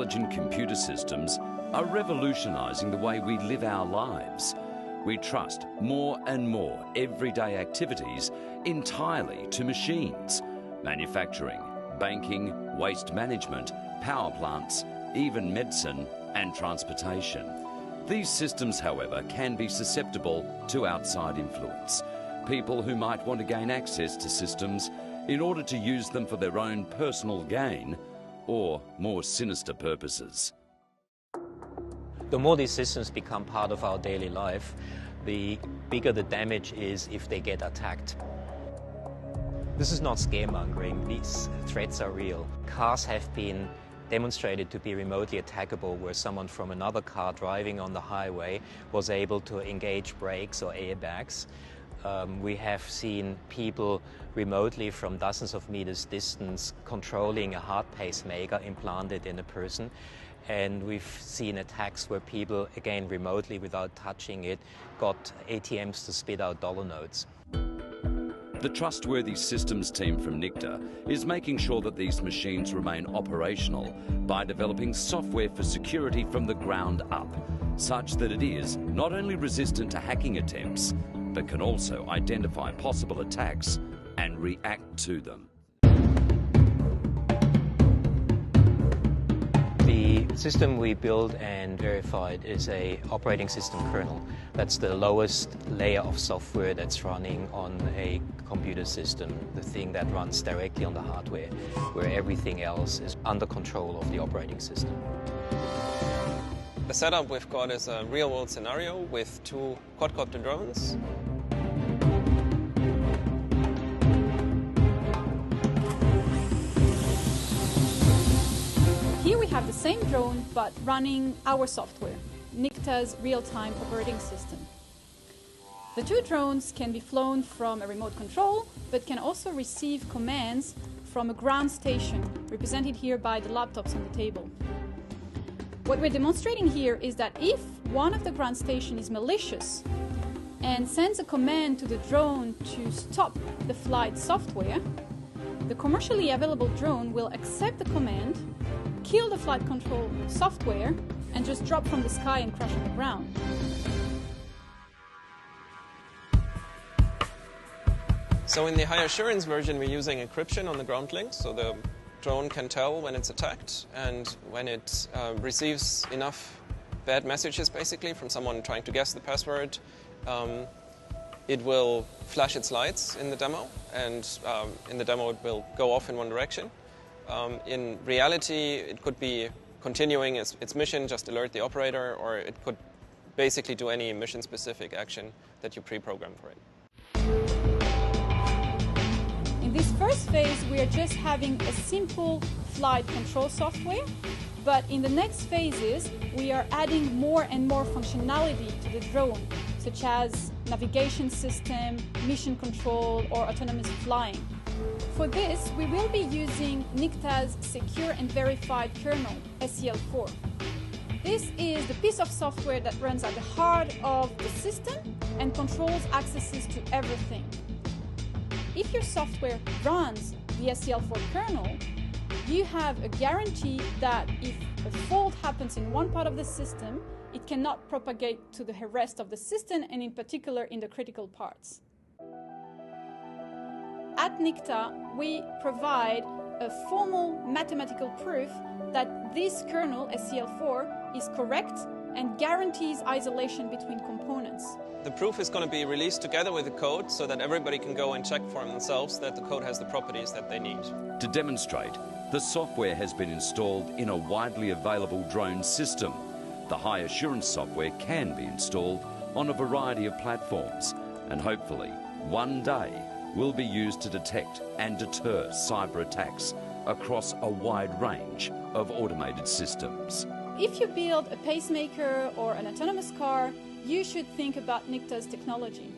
intelligent computer systems are revolutionising the way we live our lives. We trust more and more everyday activities entirely to machines. Manufacturing, banking, waste management, power plants, even medicine and transportation. These systems, however, can be susceptible to outside influence. People who might want to gain access to systems in order to use them for their own personal gain or more sinister purposes. The more these systems become part of our daily life, the bigger the damage is if they get attacked. This is not scaremongering, these threats are real. Cars have been demonstrated to be remotely attackable, where someone from another car driving on the highway was able to engage brakes or airbags. We have seen people remotely from dozens of meters distance controlling a heart pacemaker implanted in a person. And we've seen attacks where people, again remotely without touching it, got ATMs to spit out dollar notes. The trustworthy systems team from NICTA is making sure that these machines remain operational by developing software for security from the ground up, such that it is not only resistant to hacking attempts, but can also identify possible attacks and react to them. The system we built and verified is an operating system kernel. That's the lowest layer of software that's running on a computer system, the thing that runs directly on the hardware, where everything else is under control of the operating system. The setup we've got is a real-world scenario with 2 quadcopter drones. Here we have the same drone, but running our software, NICTA's real-time operating system. The 2 drones can be flown from a remote control, but can also receive commands from a ground station, represented here by the laptops on the table. What we're demonstrating here is that if one of the ground stations is malicious and sends a command to the drone to stop the flight software, the commercially available drone will accept the command, kill the flight control software, and just drop from the sky and crash on the ground. So in the high assurance version, we're using encryption on the ground link, so the drone can tell when it's attacked, and when it receives enough bad messages, basically, from someone trying to guess the password, it will flash its lights in the demo, and in the demo it will go off in one direction. In reality, it could be continuing its mission, just alert the operator, or it could basically do any mission-specific action that you pre-program for it. In this first phase, we are just having a simple flight control software, but in the next phases, we are adding more and more functionality to the drone, such as navigation system, mission control, or autonomous flying. For this, we will be using NICTA's secure and verified kernel, SEL4. This is the piece of software that runs at the heart of the system and controls accesses to everything. If your software runs the SEL4 kernel, you have a guarantee that if a fault happens in one part of the system, it cannot propagate to the rest of the system, and in particular in the critical parts. At NICTA, we provide a formal mathematical proof that this kernel, SEL4, is correct and guarantees isolation between components. The proof is going to be released together with the code so that everybody can go and check for themselves that the code has the properties that they need. To demonstrate, the software has been installed in a widely available drone system. The high assurance software can be installed on a variety of platforms, and hopefully, one day, will be used to detect and deter cyber attacks across a wide range of automated systems. If you build a pacemaker or an autonomous car, you should think about NICTA's technology.